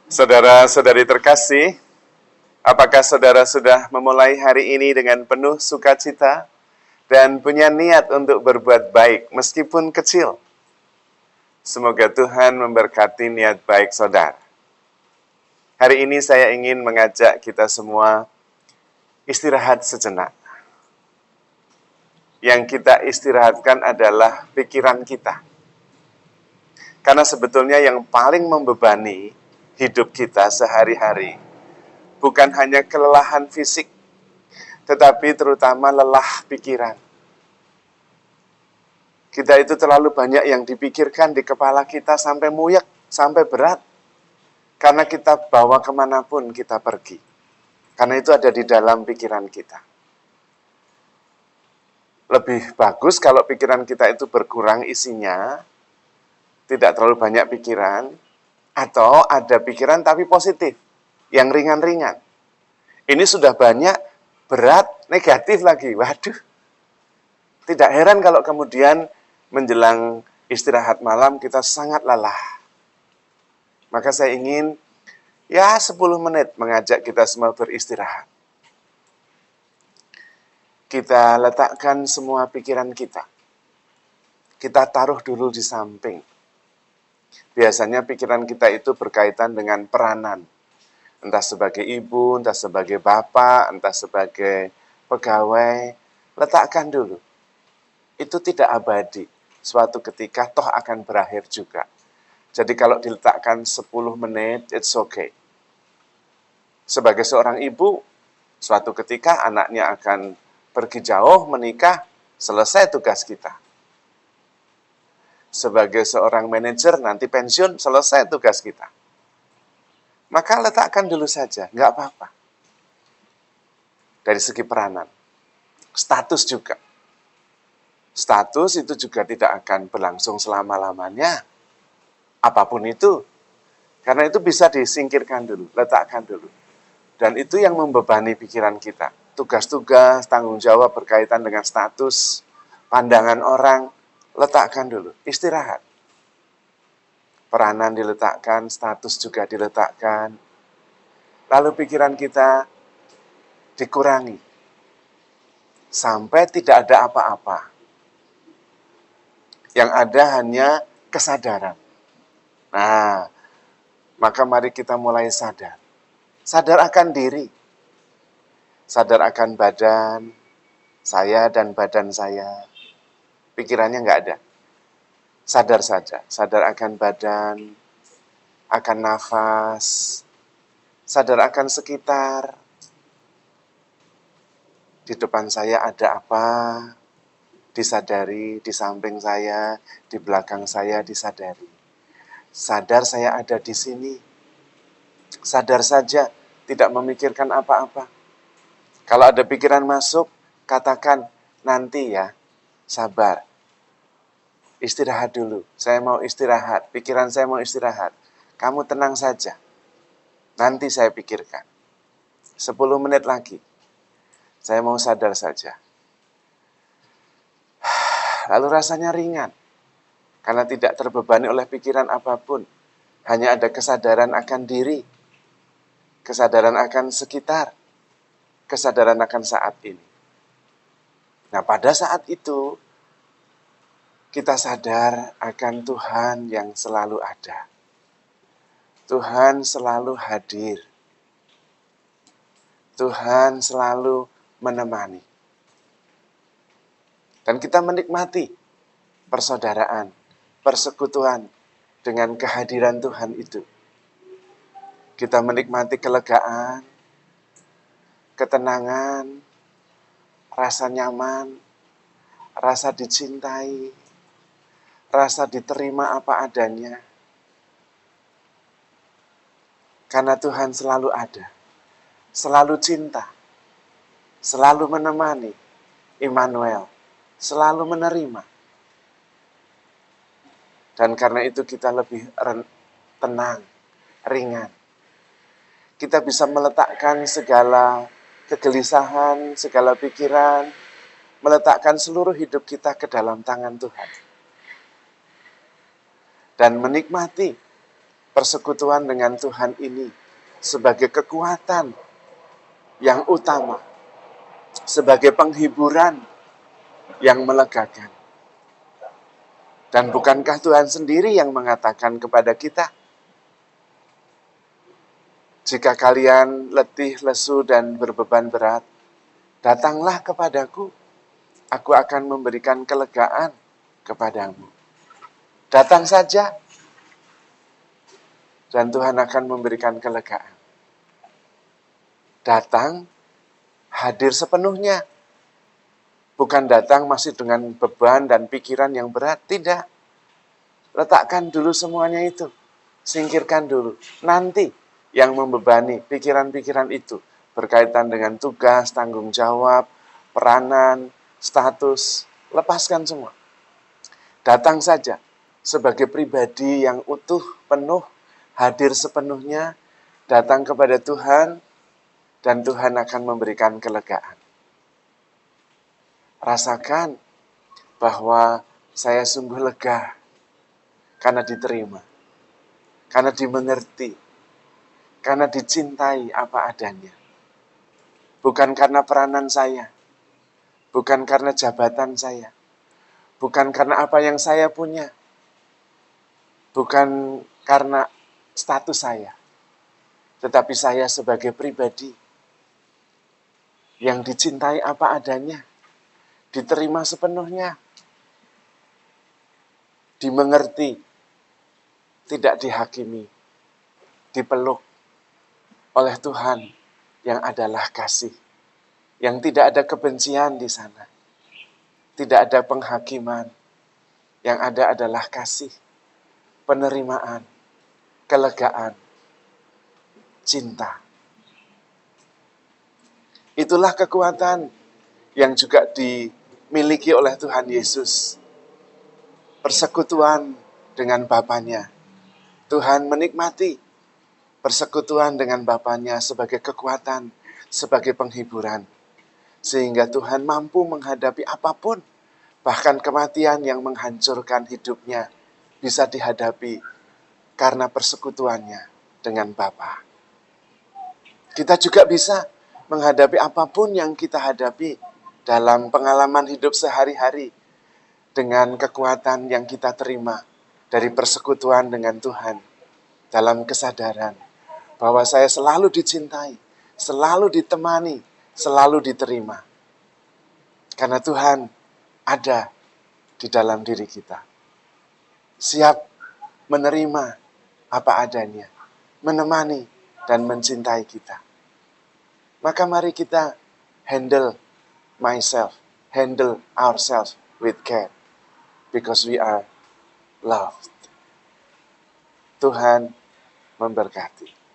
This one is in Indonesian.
Saudara-saudari terkasih, apakah saudara sudah memulai hari ini dengan penuh sukacita dan punya niat untuk berbuat baik meskipun kecil? Semoga Tuhan memberkati niat baik saudara. Hari ini saya ingin mengajak kita semua istirahat sejenak. Yang kita istirahatkan adalah pikiran kita. Karena sebetulnya yang paling membebani hidup kita sehari-hari bukan hanya kelelahan fisik, tetapi terutama lelah pikiran. Kita itu terlalu banyak yang dipikirkan di kepala kita sampai muyek, sampai berat. Karena kita bawa kemanapun kita pergi. Karena itu ada di dalam pikiran kita. Lebih bagus kalau pikiran kita itu berkurang isinya, tidak terlalu banyak pikiran, atau ada pikiran tapi positif, yang ringan-ringan. Ini sudah banyak, berat, negatif lagi. Waduh, tidak heran kalau kemudian menjelang istirahat malam kita sangat lelah. Maka saya ingin 10 menit mengajak kita semua beristirahat. Kita letakkan semua pikiran kita. Kita taruh dulu di samping. Biasanya pikiran kita itu berkaitan dengan peranan. Entah sebagai ibu, entah sebagai bapak, entah sebagai pegawai. Letakkan dulu. Itu tidak abadi. Suatu ketika toh akan berakhir juga. Jadi kalau diletakkan 10 menit, it's okay. Sebagai seorang ibu, suatu ketika anaknya akan pergi jauh, menikah, selesai tugas kita. Sebagai seorang manajer, nanti pensiun, selesai tugas kita. Maka letakkan dulu saja, nggak apa-apa. Dari segi peranan. Status juga. Status itu juga tidak akan berlangsung selama-lamanya. Apapun itu. Karena itu bisa disingkirkan dulu, letakkan dulu. Dan itu yang membebani pikiran kita. Tugas-tugas, tanggung jawab berkaitan dengan status, pandangan orang, letakkan dulu, istirahat. Peranan diletakkan, status juga diletakkan. Lalu pikiran kita dikurangi. Sampai tidak ada apa-apa. Yang ada hanya kesadaran. Nah, maka mari kita mulai sadar. Sadar akan diri. Sadar akan badan saya dan badan saya. Pikirannya nggak ada. Sadar saja. Sadar akan badan, akan nafas. Sadar akan sekitar. Di depan saya ada apa? Disadari, di samping saya, di belakang saya disadari. Sadar saya ada di sini. Sadar saja, tidak memikirkan apa-apa. Kalau ada pikiran masuk, katakan, nanti ya, sabar. Istirahat dulu, saya mau istirahat, pikiran saya mau istirahat. Kamu tenang saja, nanti saya pikirkan. 10 menit lagi, saya mau sadar saja. Lalu rasanya ringan, karena tidak terbebani oleh pikiran apapun. Hanya ada kesadaran akan diri, kesadaran akan sekitar, kesadaran akan saat ini. Nah, pada saat itu, kita sadar akan Tuhan yang selalu ada. Tuhan selalu hadir. Tuhan selalu menemani. Dan kita menikmati persaudaraan, persekutuan dengan kehadiran Tuhan itu. Kita menikmati kelegaan, ketenangan, rasa nyaman, rasa dicintai, rasa diterima apa adanya. Karena Tuhan selalu ada, selalu cinta, selalu menemani, Immanuel, selalu menerima. Dan karena itu kita lebih tenang, ringan. Kita bisa meletakkan segala kegelisahan, segala pikiran, meletakkan seluruh hidup kita ke dalam tangan Tuhan. Dan menikmati persekutuan dengan Tuhan ini sebagai kekuatan yang utama, sebagai penghiburan yang melegakan. Dan bukankah Tuhan sendiri yang mengatakan kepada kita, jika kalian letih, lesu, dan berbeban berat, datanglah kepadaku, aku akan memberikan kelegaan kepadamu. Datang saja, dan Tuhan akan memberikan kelegaan. Datang, hadir sepenuhnya. Bukan datang masih dengan beban dan pikiran yang berat, tidak. Letakkan dulu semuanya itu. Singkirkan dulu. Nanti yang membebani pikiran-pikiran itu berkaitan dengan tugas, tanggung jawab, peranan, status, lepaskan semua. Datang saja sebagai pribadi yang utuh, penuh, hadir sepenuhnya, datang kepada Tuhan, dan Tuhan akan memberikan kelegaan. Rasakan bahwa saya sungguh lega karena diterima, karena dimengerti, karena dicintai apa adanya. Bukan karena peranan saya, bukan karena jabatan saya, bukan karena apa yang saya punya, bukan karena status saya, tetapi saya sebagai pribadi yang dicintai apa adanya, diterima sepenuhnya, dimengerti, tidak dihakimi, dipeluk oleh Tuhan yang adalah kasih, yang tidak ada kebencian di sana, tidak ada penghakiman, yang ada adalah kasih, penerimaan, kelegaan, cinta. Itulah kekuatan yang juga dimiliki oleh Tuhan Yesus. Persekutuan dengan Bapanya. Tuhan menikmati persekutuan dengan Bapanya sebagai kekuatan, sebagai penghiburan. Sehingga Tuhan mampu menghadapi apapun, bahkan kematian yang menghancurkan hidupnya bisa dihadapi karena persekutuannya dengan Bapa. Kita juga bisa menghadapi apapun yang kita hadapi dalam pengalaman hidup sehari-hari dengan kekuatan yang kita terima dari persekutuan dengan Tuhan, dalam kesadaran bahwa saya selalu dicintai, selalu ditemani, selalu diterima. Karena Tuhan ada di dalam diri kita. Siap menerima apa adanya, menemani dan mencintai kita. Maka mari kita handle ourselves with care. Because we are loved. Tuhan memberkati.